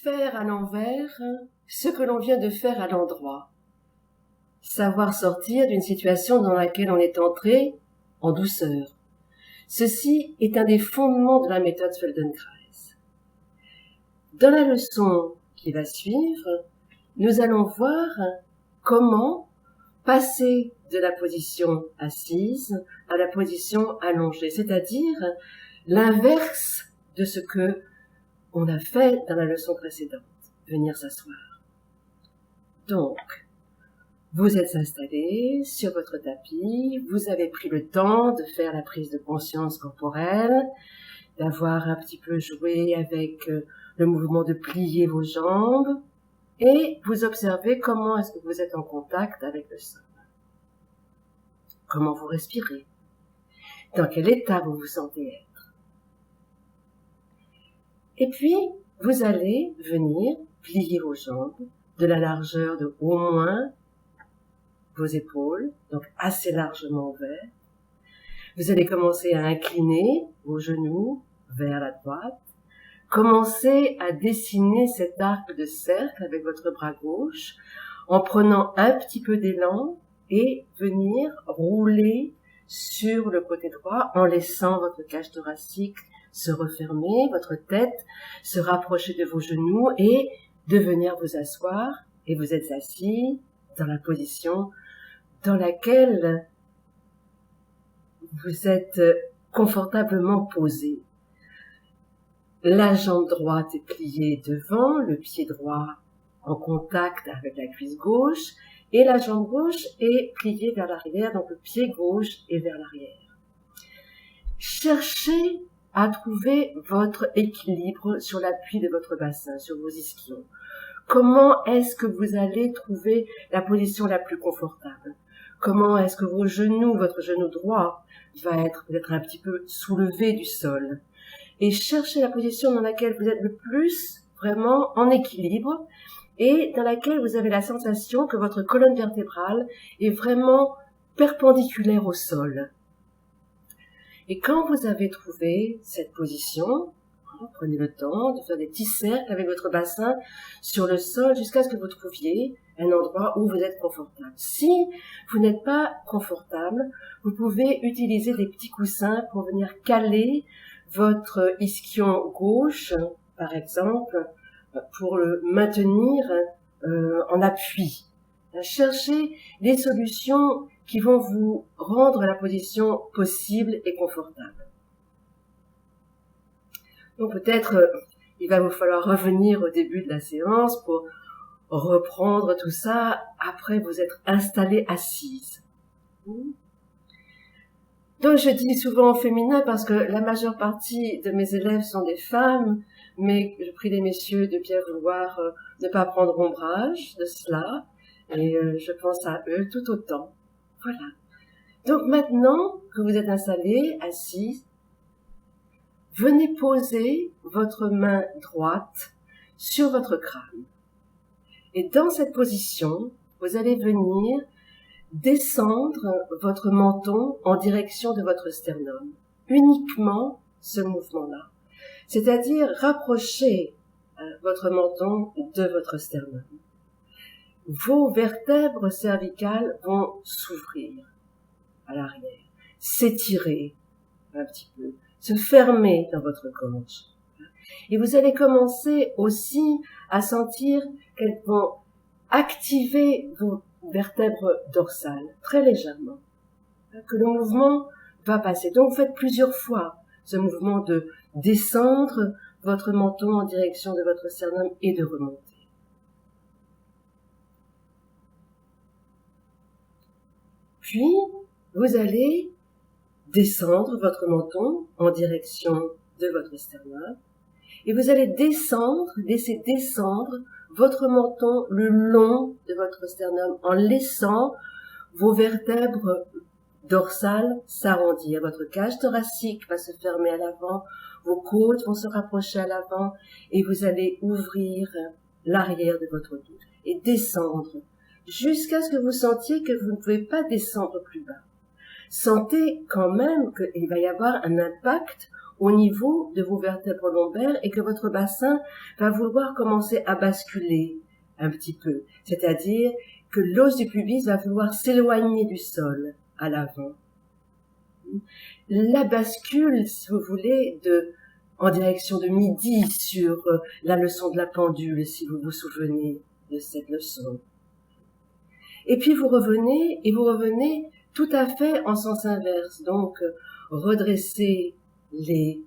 Faire à l'envers ce que l'on vient de faire à l'endroit. Savoir sortir d'une situation dans laquelle on est entré en douceur. Ceci est un des fondements de la méthode Feldenkrais. Dans la leçon qui va suivre, nous allons voir comment passer de la position assise à la position allongée, c'est-à-dire l'inverse de ce que on a fait dans la leçon précédente, venir s'asseoir. Donc, vous êtes installé sur votre tapis, vous avez pris le temps de faire la prise de conscience corporelle, d'avoir un petit peu joué avec le mouvement de plier vos jambes, et vous observez comment est-ce que vous êtes en contact avec le sol. Comment vous respirez, dans quel état vous vous sentez être. Et puis, vous allez venir plier vos jambes de la largeur de au moins vos épaules, donc assez largement ouvertes. Vous allez commencer à incliner vos genoux vers la droite. Commencez à dessiner cet arc de cercle avec votre bras gauche en prenant un petit peu d'élan et venir rouler sur le côté droit en laissant votre cage thoracique se refermer, votre tête se rapprocher de vos genoux et de venir vous asseoir. Et vous êtes assis dans la position dans laquelle vous êtes confortablement posé. La jambe droite est pliée devant, le pied droit en contact avec la cuisse gauche et la jambe gauche est pliée vers l'arrière, donc le pied gauche est vers l'arrière. Cherchez à trouver votre équilibre sur l'appui de votre bassin, sur vos ischions. Comment est-ce que vous allez trouver la position la plus confortable? Comment est-ce que vos genoux, votre genou droit, va être peut-être un petit peu soulevé du sol? Et cherchez la position dans laquelle vous êtes le plus vraiment en équilibre et dans laquelle vous avez la sensation que votre colonne vertébrale est vraiment perpendiculaire au sol. Et quand vous avez trouvé cette position, prenez le temps de faire des petits cercles avec votre bassin sur le sol jusqu'à ce que vous trouviez un endroit où vous êtes confortable. Si vous n'êtes pas confortable, vous pouvez utiliser des petits coussins pour venir caler votre ischion gauche, par exemple, pour le maintenir en appui. Cherchez des solutions qui vont vous rendre la position possible et confortable. Donc peut-être il va vous falloir revenir au début de la séance pour reprendre tout ça après vous être installé assise. Donc je dis souvent au féminin parce que la majeure partie de mes élèves sont des femmes, mais je prie les messieurs de bien vouloir ne pas prendre ombrage de cela, et je pense à eux tout autant. Voilà. Donc maintenant que vous êtes installés, assis, venez poser votre main droite sur votre crâne. Et dans cette position, vous allez venir descendre votre menton en direction de votre sternum. Uniquement ce mouvement-là. C'est-à-dire rapprocher votre menton de votre sternum. Vos vertèbres cervicales vont s'ouvrir à l'arrière, s'étirer un petit peu, se fermer dans votre gorge. Et vous allez commencer aussi à sentir qu'elles vont activer vos vertèbres dorsales, très légèrement, que le mouvement va passer. Donc, vous faites plusieurs fois ce mouvement de descendre votre menton en direction de votre sternum et de remonter. Puis, vous allez descendre votre menton en direction de votre sternum et vous allez laisser descendre votre menton le long de votre sternum en laissant vos vertèbres dorsales s'arrondir. Votre cage thoracique va se fermer à l'avant, vos côtes vont se rapprocher à l'avant et vous allez ouvrir l'arrière de votre dos et descendre jusqu'à ce que vous sentiez que vous ne pouvez pas descendre plus bas. Sentez quand même qu'il va y avoir un impact au niveau de vos vertèbres lombaires et que votre bassin va vouloir commencer à basculer un petit peu. C'est-à-dire que l'os du pubis va vouloir s'éloigner du sol à l'avant. La bascule, si vous voulez, en direction de midi sur la leçon de la pendule, si vous vous souvenez de cette leçon. Et puis vous revenez tout à fait en sens inverse. Donc, redressez les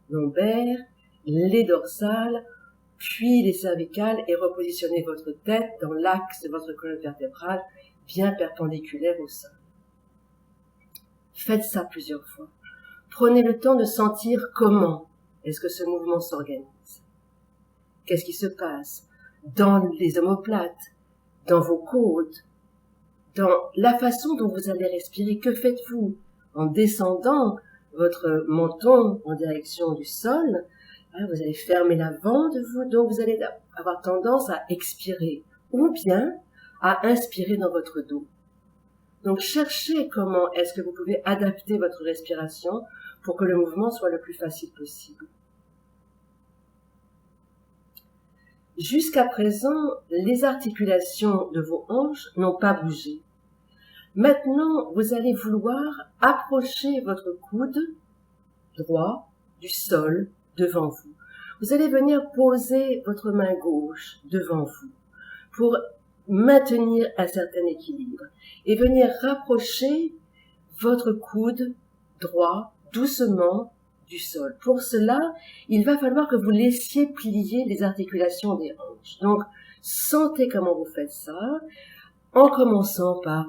lombaires, les dorsales, puis les cervicales et repositionnez votre tête dans l'axe de votre colonne vertébrale, bien perpendiculaire au sol. Faites ça plusieurs fois. Prenez le temps de sentir comment est-ce que ce mouvement s'organise. Qu'est-ce qui se passe dans les omoplates, dans vos côtes, dans la façon dont vous allez respirer. Que faites-vous en descendant votre menton en direction du sol? Vous allez fermer l'avant de vous, donc vous allez avoir tendance à expirer ou bien à inspirer dans votre dos. Donc cherchez comment est-ce que vous pouvez adapter votre respiration pour que le mouvement soit le plus facile possible. Jusqu'à présent, les articulations de vos hanches n'ont pas bougé. Maintenant, vous allez vouloir approcher votre coude droit du sol devant vous. Vous allez venir poser votre main gauche devant vous pour maintenir un certain équilibre et venir rapprocher votre coude droit doucement du sol. Pour cela, il va falloir que vous laissiez plier les articulations des hanches. Donc, sentez comment vous faites ça en commençant par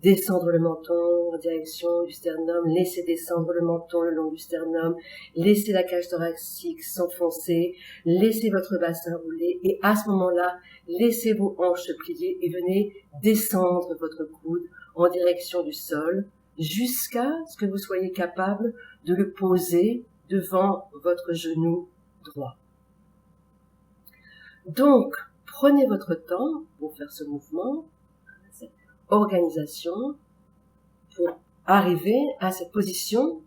descendre le menton en direction du sternum, laissez descendre le menton le long du sternum, laissez la cage thoracique s'enfoncer, laissez votre bassin rouler et à ce moment-là, laissez vos hanches se plier et venez descendre votre coude en direction du sol jusqu'à ce que vous soyez capable de le poser devant votre genou droit. Donc, prenez votre temps pour faire ce mouvement, organisation pour arriver à cette position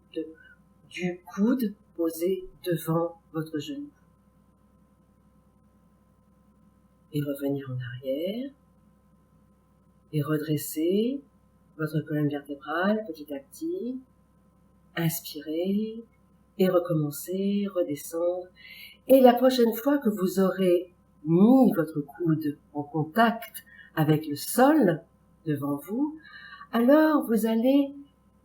du coude posé devant votre genou. Et revenir en arrière et redresser votre colonne vertébrale petit à petit. Inspirez et recommencer, redescendre. Et la prochaine fois que vous aurez mis votre coude en contact avec le sol, devant vous, alors vous allez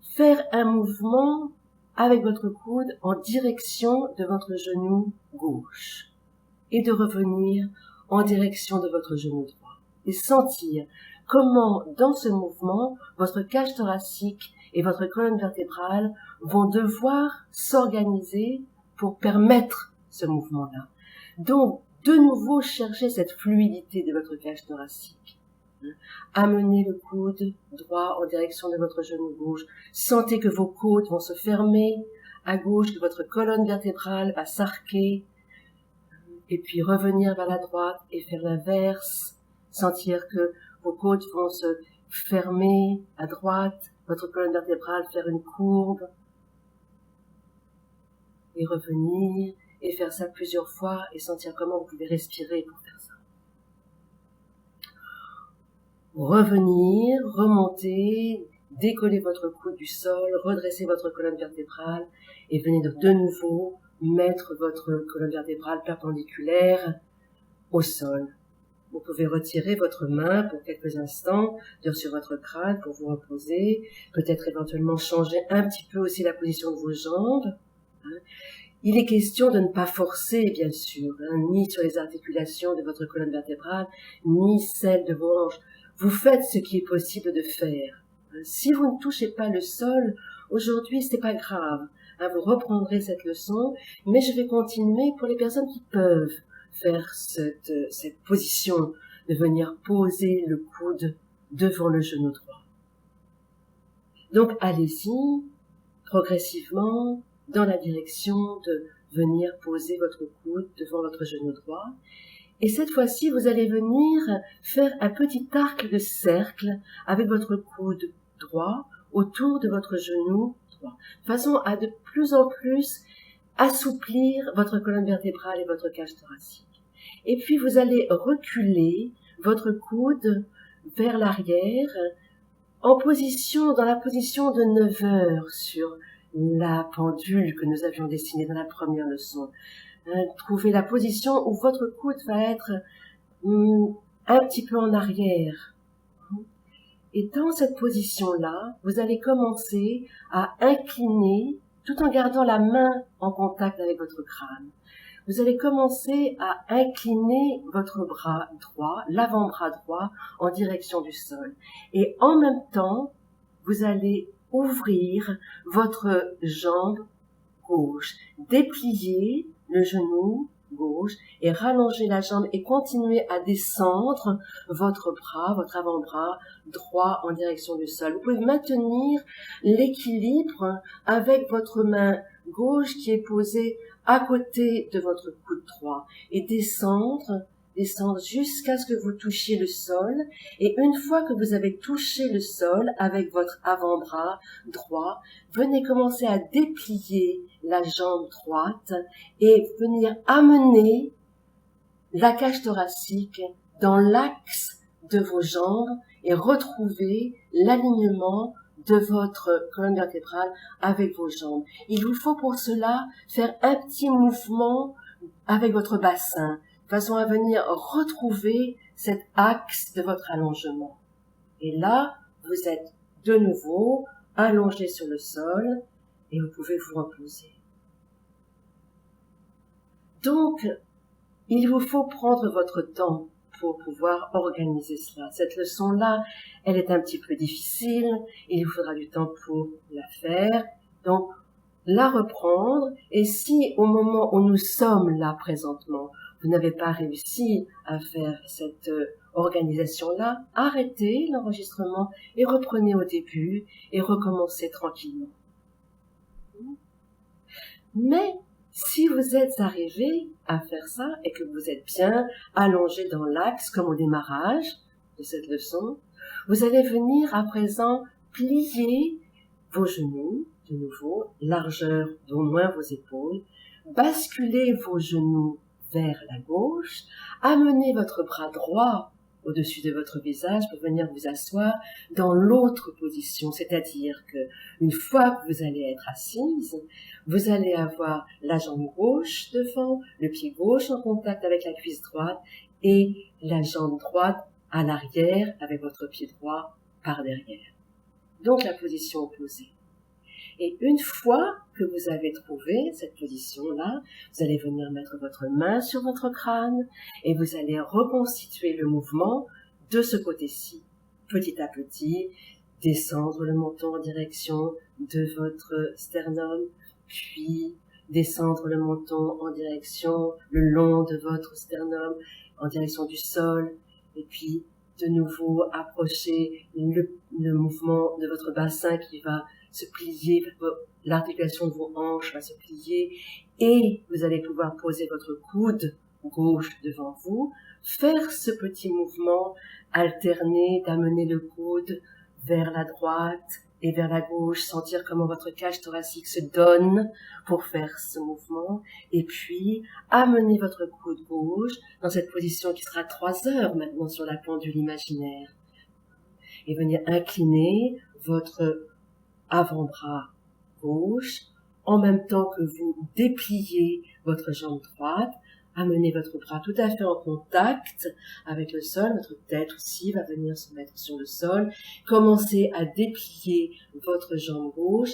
faire un mouvement avec votre coude en direction de votre genou gauche et de revenir en direction de votre genou droit et sentir comment dans ce mouvement votre cage thoracique et votre colonne vertébrale vont devoir s'organiser pour permettre ce mouvement-là. Donc, de nouveau, cherchez cette fluidité de votre cage thoracique. Amenez le coude droit en direction de votre genou gauche. Sentez que vos côtes vont se fermer à gauche, que votre colonne vertébrale va s'arquer. Et puis revenir vers la droite et faire l'inverse. Sentir que vos côtes vont se fermer à droite, votre colonne vertébrale faire une courbe. Et revenir et faire ça plusieurs fois et sentir comment vous pouvez respirer pour faire ça. Revenir, remonter, décoller votre coude du sol, redresser votre colonne vertébrale et venez de nouveau mettre votre colonne vertébrale perpendiculaire au sol. Vous pouvez retirer votre main pour quelques instants sur votre crâne pour vous reposer, peut-être éventuellement changer un petit peu aussi la position de vos jambes. Il est question de ne pas forcer, bien sûr, ni sur les articulations de votre colonne vertébrale, ni celles de vos hanches. Vous faites ce qui est possible de faire. Si vous ne touchez pas le sol, aujourd'hui, c'est pas grave. Vous reprendrez cette leçon, mais je vais continuer pour les personnes qui peuvent faire cette position de venir poser le coude devant le genou droit. Donc, allez-y, progressivement, dans la direction de venir poser votre coude devant votre genou droit. Et cette fois-ci, vous allez venir faire un petit arc de cercle avec votre coude droit autour de votre genou droit, de façon à de plus en plus assouplir votre colonne vertébrale et votre cage thoracique. Et puis vous allez reculer votre coude vers l'arrière dans la position de 9 heures sur la pendule que nous avions dessinée dans la première leçon. Trouvez la position où votre coude va être un petit peu en arrière. Et dans cette position-là, vous allez commencer à incliner, tout en gardant la main en contact avec votre crâne. Vous allez commencer à incliner votre bras droit, l'avant-bras droit, en direction du sol. Et en même temps, vous allez ouvrir votre jambe gauche, déplier le genou gauche et rallonger la jambe et continuer à descendre votre bras, votre avant-bras droit en direction du sol. Vous pouvez maintenir l'équilibre avec votre main gauche qui est posée à côté de votre coude droit et descendre jusqu'à ce que vous touchiez le sol. Et une fois que vous avez touché le sol avec votre avant-bras droit, venez commencer à déplier la jambe droite et venir amener la cage thoracique dans l'axe de vos jambes et retrouver l'alignement de votre colonne vertébrale avec vos jambes. Il vous faut pour cela faire un petit mouvement avec votre bassin, de façon à venir retrouver cet axe de votre allongement. Et là, vous êtes de nouveau allongé sur le sol et vous pouvez vous reposer. Donc, il vous faut prendre votre temps pour pouvoir organiser cela. Cette leçon-là, elle est un petit peu difficile, il vous faudra du temps pour la faire. Donc, la reprendre, et si au moment où nous sommes là présentement, vous n'avez pas réussi à faire cette organisation-là, arrêtez l'enregistrement et reprenez au début et recommencez tranquillement. Mais si vous êtes arrivé à faire ça et que vous êtes bien allongé dans l'axe comme au démarrage de cette leçon, vous allez venir à présent plier vos genoux, de nouveau, largeur d'au moins vos épaules, basculer vos genoux vers la gauche, amener votre bras droit au-dessus de votre visage pour venir vous asseoir dans l'autre position, c'est-à-dire que une fois que vous allez être assise, vous allez avoir la jambe gauche devant, le pied gauche en contact avec la cuisse droite et la jambe droite à l'arrière avec votre pied droit par derrière. Donc la position opposée. Et une fois que vous avez trouvé cette position-là, vous allez venir mettre votre main sur votre crâne et vous allez reconstituer le mouvement de ce côté-ci. Petit à petit, descendre le menton en direction de votre sternum, puis descendre le menton en direction, le long de votre sternum, en direction du sol, et puis de nouveau approcher le mouvement de votre bassin qui va se plier, l'articulation de vos hanches va se plier et vous allez pouvoir poser votre coude gauche devant vous, faire ce petit mouvement alterné d'amener le coude vers la droite et vers la gauche, sentir comment votre cage thoracique se donne pour faire ce mouvement et puis amener votre coude gauche dans cette position qui sera 3 heures maintenant sur la pendule imaginaire et venir incliner votre avant-bras gauche, en même temps que vous dépliez votre jambe droite, amenez votre bras tout à fait en contact avec le sol, votre tête aussi va venir se mettre sur le sol, commencez à déplier votre jambe gauche,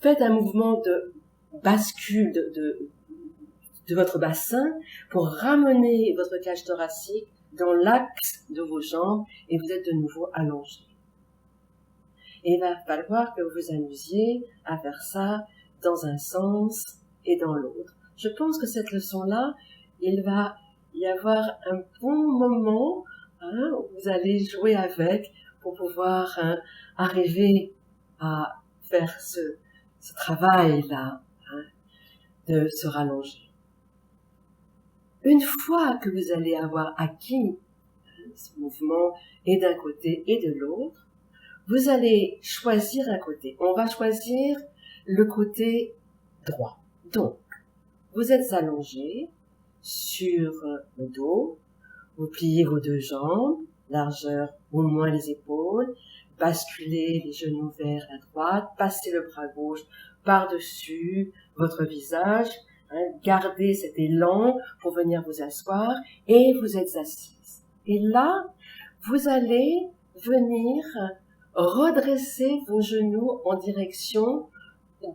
faites un mouvement de bascule de votre bassin pour ramener votre cage thoracique dans l'axe de vos jambes et vous êtes de nouveau allongé. Et il va falloir que vous vous amusiez à faire ça dans un sens et dans l'autre. Je pense que cette leçon-là, il va y avoir un bon moment où vous allez jouer avec pour pouvoir arriver à faire ce travail-là de se rallonger. Une fois que vous allez avoir acquis ce mouvement et d'un côté et de l'autre, vous allez choisir un côté. On va choisir le côté droit. Donc, vous êtes allongé sur le dos, vous pliez vos deux jambes, largeur au moins les épaules, basculez les genoux vers la droite, passez le bras gauche par-dessus votre visage, gardez cet élan pour venir vous asseoir et vous êtes assise. Et là, vous allez venir redresser vos genoux en direction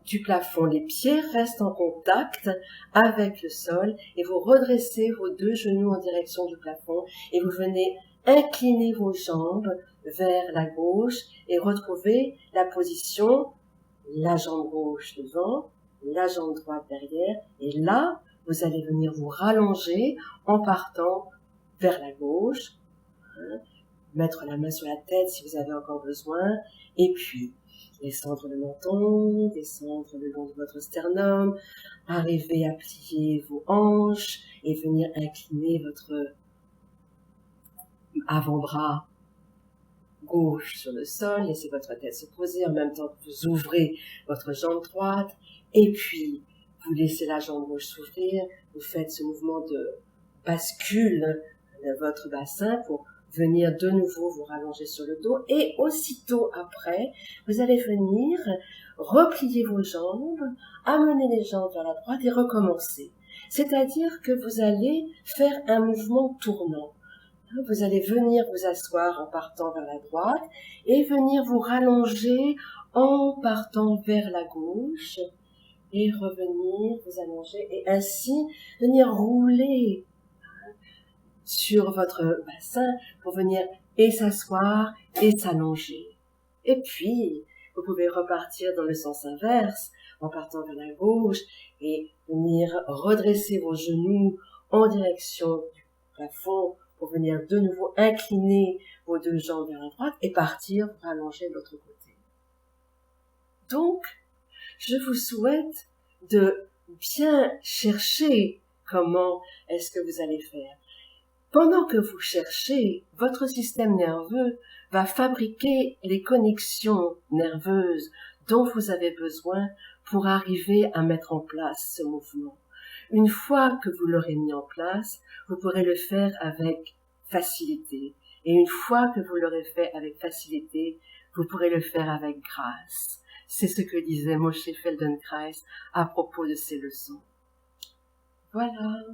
du plafond. Les pieds restent en contact avec le sol et vous redressez vos deux genoux en direction du plafond et vous venez incliner vos jambes vers la gauche et retrouver la position, la jambe gauche devant, la jambe droite derrière, et là, vous allez venir vous rallonger en partant vers la gauche, mettre la main sur la tête si vous avez encore besoin, et puis descendre le menton, descendre le long de votre sternum, arriver à plier vos hanches et venir incliner votre avant-bras gauche sur le sol, laissez votre tête se poser en même temps que vous ouvrez votre jambe droite, et puis vous laissez la jambe gauche s'ouvrir, vous faites ce mouvement de bascule de votre bassin pour venir de nouveau vous rallonger sur le dos, et aussitôt après, vous allez venir replier vos jambes, amener les jambes vers la droite et recommencer. C'est-à-dire que vous allez faire un mouvement tournant. Vous allez venir vous asseoir en partant vers la droite et venir vous rallonger en partant vers la gauche et revenir vous allonger et ainsi venir rouler sur votre bassin pour venir et s'asseoir et s'allonger. Et puis, vous pouvez repartir dans le sens inverse en partant vers la gauche et venir redresser vos genoux en direction du plafond pour venir de nouveau incliner vos deux jambes vers la droite et partir pour allonger de l'autre côté. Donc, je vous souhaite de bien chercher comment est-ce que vous allez faire. Pendant que vous cherchez, votre système nerveux va fabriquer les connexions nerveuses dont vous avez besoin pour arriver à mettre en place ce mouvement. Une fois que vous l'aurez mis en place, vous pourrez le faire avec facilité. Et une fois que vous l'aurez fait avec facilité, vous pourrez le faire avec grâce. C'est ce que disait Moshe Feldenkrais à propos de ses leçons. Voilà.